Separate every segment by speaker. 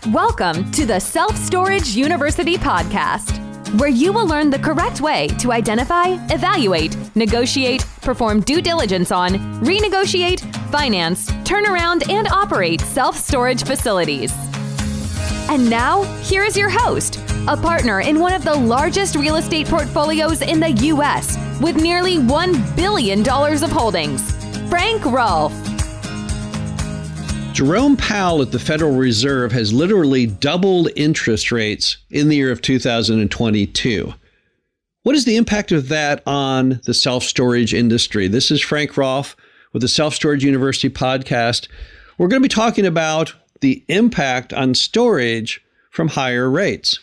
Speaker 1: Welcome to the Self Storage University podcast, where you will learn the correct way to identify, evaluate, negotiate, perform due diligence on, renegotiate, finance, turn around, and operate self-storage facilities. And now, here is your host, a partner in one of the largest real estate portfolios in the U.S. with nearly $1 billion of holdings, Frank Rolfe.
Speaker 2: Jerome Powell at the Federal Reserve has literally doubled interest rates in the year of 2022. What is the impact of that on the self-storage industry? This is Frank Rolfe with the Self Storage University podcast. We're going to be talking about the impact on storage from higher rates.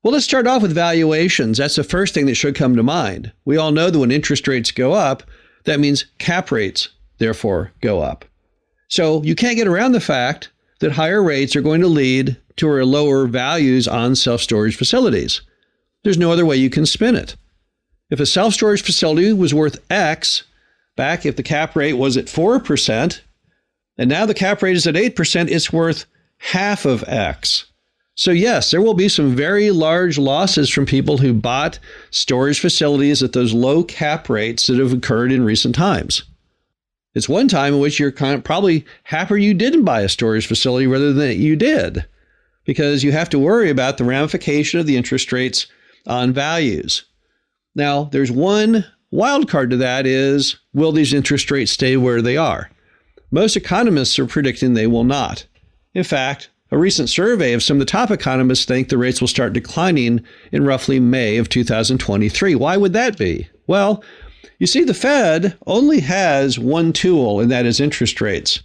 Speaker 2: Well, let's start off with valuations. That's the first thing that should come to mind. We all know that when interest rates go up, that means cap rates, therefore, go up. So you can't get around the fact that higher rates are going to lead to lower values on self-storage facilities. There's no other way you can spin it. If a self-storage facility was worth X, back if the cap rate was at 4%, and now the cap rate is at 8%, it's worth half of X. So yes, there will be some very large losses from people who bought storage facilities at those low cap rates that have occurred in recent times. It's one time in which you're probably happier you didn't buy a storage facility rather than that you did, because you have to worry about the ramification of the interest rates on values. Now, there's one wild card to that is, will these interest rates stay where they are? Most economists are predicting they will not. In fact, a recent survey of some of the top economists think the rates will start declining in roughly May of 2023. Why would that be? Well, you see, the Fed only has one tool, and that is interest rates.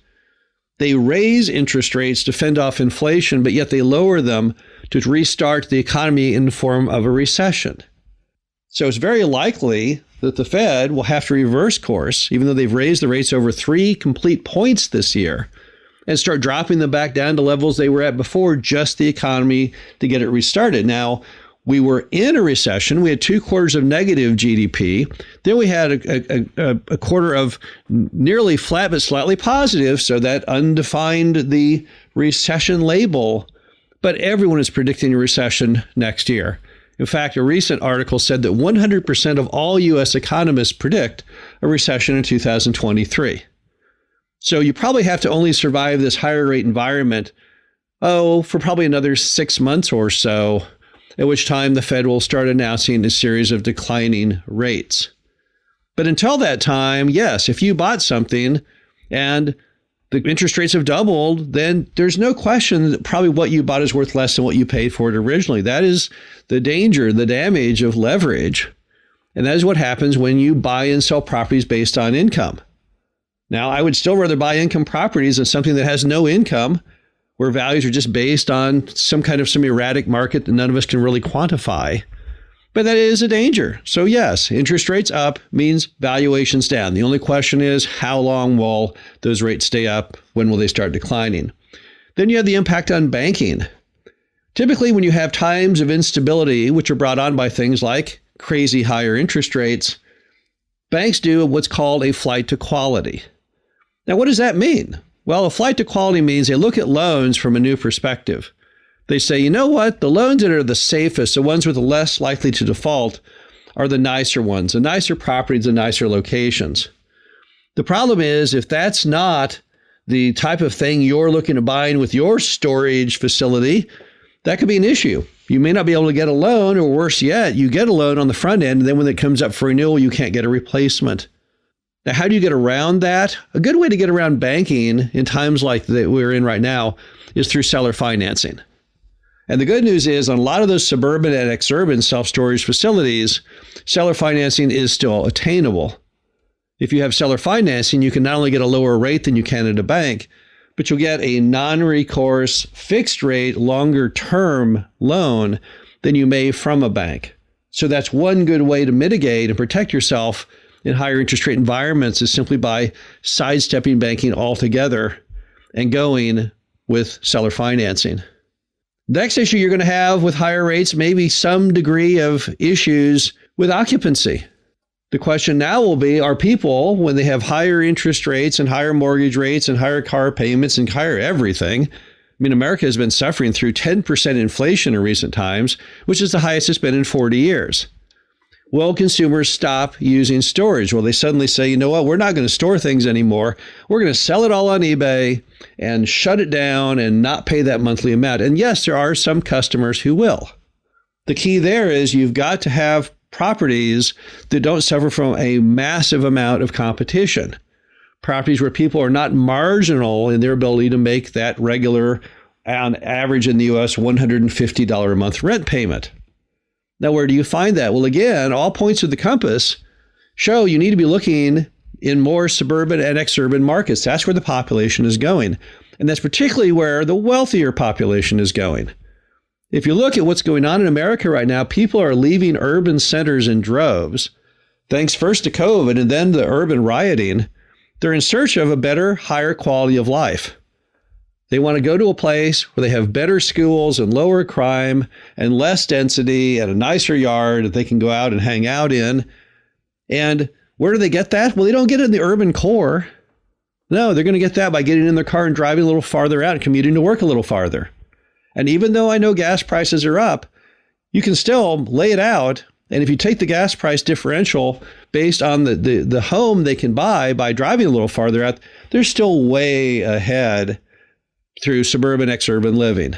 Speaker 2: They raise interest rates to fend off inflation, but yet they lower them to restart the economy in the form of a recession. So it's very likely that the Fed will have to reverse course, even though they've raised the rates over 3 complete points this year, and start dropping them back down to levels they were at before, just the economy to get it restarted. Now, we were in a recession. We had 2 quarters of negative GDP. Then we had a quarter of nearly flat, but slightly positive. So that undefined the recession label. But everyone is predicting a recession next year. In fact, a recent article said that 100% of all U.S. economists predict a recession in 2023. So you probably have to only survive this higher rate environment, for probably another 6 months or so, at which time the Fed will start announcing a series of declining rates. But until that time, yes, if you bought something and the interest rates have doubled, then there's no question that probably what you bought is worth less than what you paid for it originally. That is the danger, the damage of leverage. And that is what happens when you buy and sell properties based on income. Now, I would still rather buy income properties than something that has no income, where values are just based on some erratic market that none of us can really quantify. But that is a danger. So yes, interest rates up means valuations down. The only question is, how long will those rates stay up? When will they start declining? Then you have the impact on banking. Typically, when you have times of instability, which are brought on by things like crazy higher interest rates, banks do what's called a flight to quality. Now, what does that mean? Well, a flight to quality means they look at loans from a new perspective. They say, you know what? The loans that are the safest, the ones with the less likely to default, are the nicer ones, the nicer properties, the nicer locations. The problem is, if that's not the type of thing you're looking to buy in with your storage facility, that could be an issue. You may not be able to get a loan, or worse yet, you get a loan on the front end, and then when it comes up for renewal, you can't get a replacement. Now, how do you get around that? A good way to get around banking in times like that we're in right now is through seller financing. And the good news is on a lot of those suburban and exurban self-storage facilities, seller financing is still attainable. If you have seller financing, you can not only get a lower rate than you can at a bank, but you'll get a non-recourse, fixed rate, longer term loan than you may from a bank. So that's one good way to mitigate and protect yourself in higher interest rate environments, is simply by sidestepping banking altogether and going with seller financing. Next issue you're going to have with higher rates, maybe some degree of issues with occupancy. The question now will be, are people, when they have higher interest rates and higher mortgage rates and higher car payments and higher everything, mean, America has been suffering through 10% inflation in recent times, which is the highest it's been in 40 years. Will consumers stop using storage? Will they suddenly say, you know what, we're not going to store things anymore. We're going to sell it all on eBay and shut it down and not pay that monthly amount. And yes, there are some customers who will. The key there is you've got to have properties that don't suffer from a massive amount of competition. Properties where people are not marginal in their ability to make that regular, on average in the U.S., $150 a month rent payment. Now, where do you find that? Well, again, all points of the compass show you need to be looking in more suburban and exurban markets. That's where the population is going. And that's particularly where the wealthier population is going. If you look at what's going on in America right now, people are leaving urban centers in droves, thanks first to COVID and then the urban rioting. They're in search of a better, higher quality of life. They want to go to a place where they have better schools and lower crime and less density and a nicer yard that they can go out and hang out in. And where do they get that? Well, they don't get it in the urban core. No, they're going to get that by getting in their car and driving a little farther out and commuting to work a little farther. And even though I know gas prices are up, you can still lay it out. And if you take the gas price differential based on the home they can buy by driving a little farther out, they're still way ahead through suburban, exurban living.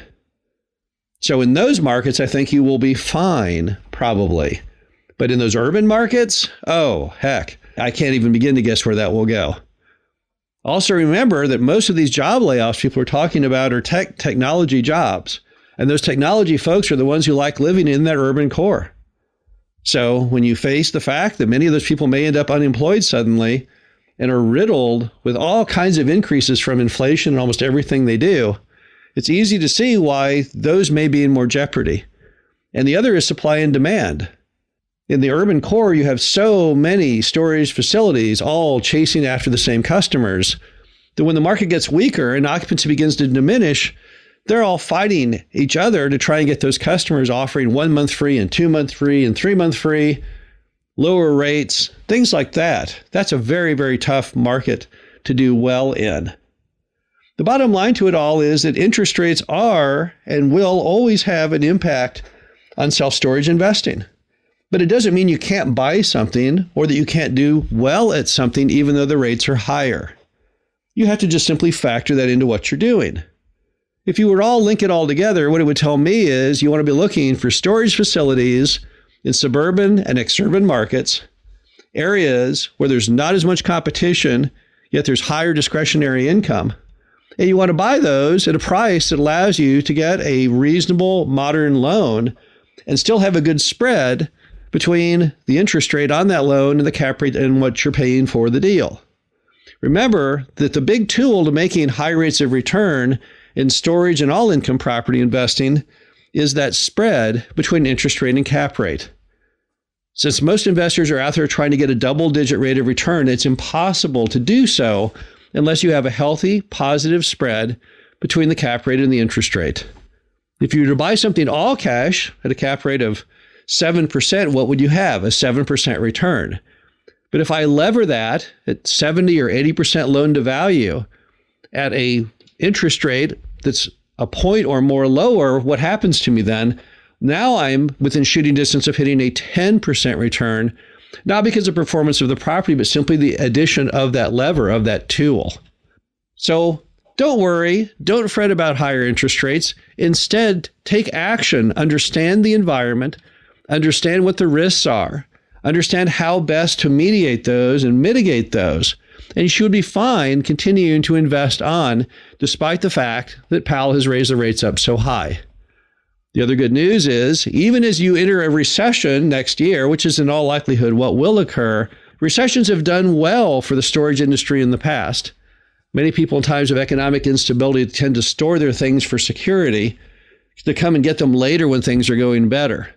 Speaker 2: So in those markets, I think you will be fine, probably. But in those urban markets, oh, heck, I can't even begin to guess where that will go. Also remember that most of these job layoffs people are talking about are technology jobs. And those technology folks are the ones who like living in that urban core. So when you face the fact that many of those people may end up unemployed suddenly, and are riddled with all kinds of increases from inflation and almost everything they do, it's easy to see why those may be in more jeopardy. And the other is supply and demand. In the urban core, you have so many storage facilities all chasing after the same customers that when the market gets weaker and occupancy begins to diminish, they're all fighting each other to try and get those customers offering 1 month free and 2 month free and 3 month free, lower rates, things like that. That's a very, very tough market to do well in. The bottom line to it all is that interest rates are and will always have an impact on self-storage investing. But it doesn't mean you can't buy something or that you can't do well at something even though the rates are higher. You have to just simply factor that into what you're doing. If you were to all link it all together, what it would tell me is you want to be looking for storage facilities in suburban and exurban markets, areas where there's not as much competition, yet there's higher discretionary income. And you want to buy those at a price that allows you to get a reasonable modern loan and still have a good spread between the interest rate on that loan and the cap rate and what you're paying for the deal. Remember that the big tool to making high rates of return in storage and all income property investing is that spread between interest rate and cap rate. Since most investors are out there trying to get a double-digit rate of return, it's impossible to do so unless you have a healthy, positive spread between the cap rate and the interest rate. If you were to buy something all cash at a cap rate of 7%, what would you have? A 7% return. But if I lever that at 70 or 80% loan to value at a interest rate that's a point or more lower, what happens to me then? Now I'm within shooting distance of hitting a 10% return, not because of performance of the property, but simply the addition of that lever, of that tool. So don't worry, don't fret about higher interest rates. Instead, take action, understand the environment, understand what the risks are, understand how best to mediate those and mitigate those. And you should be fine continuing to invest on, despite the fact that Powell has raised the rates up so high. The other good news is, even as you enter a recession next year, which is in all likelihood what will occur, recessions have done well for the storage industry in the past. Many people in times of economic instability tend to store their things for security to come and get them later when things are going better.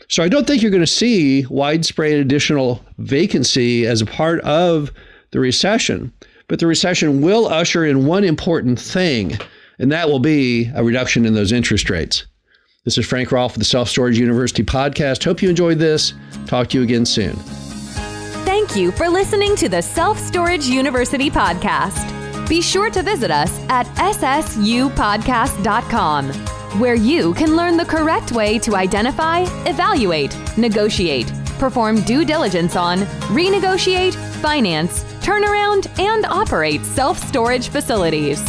Speaker 2: So I don't think you're going to see widespread additional vacancy as a part of the recession, but the recession will usher in one important thing, and that will be a reduction in those interest rates. This is Frank Rolfe with the Self Storage University podcast. Hope you enjoyed this. Talk to you again soon.
Speaker 1: Thank you for listening to the Self Storage University podcast. Be sure to visit us at ssupodcast.com, where you can learn the correct way to identify, evaluate, negotiate, perform due diligence on, renegotiate, finance, turnaround, and operate self-storage facilities.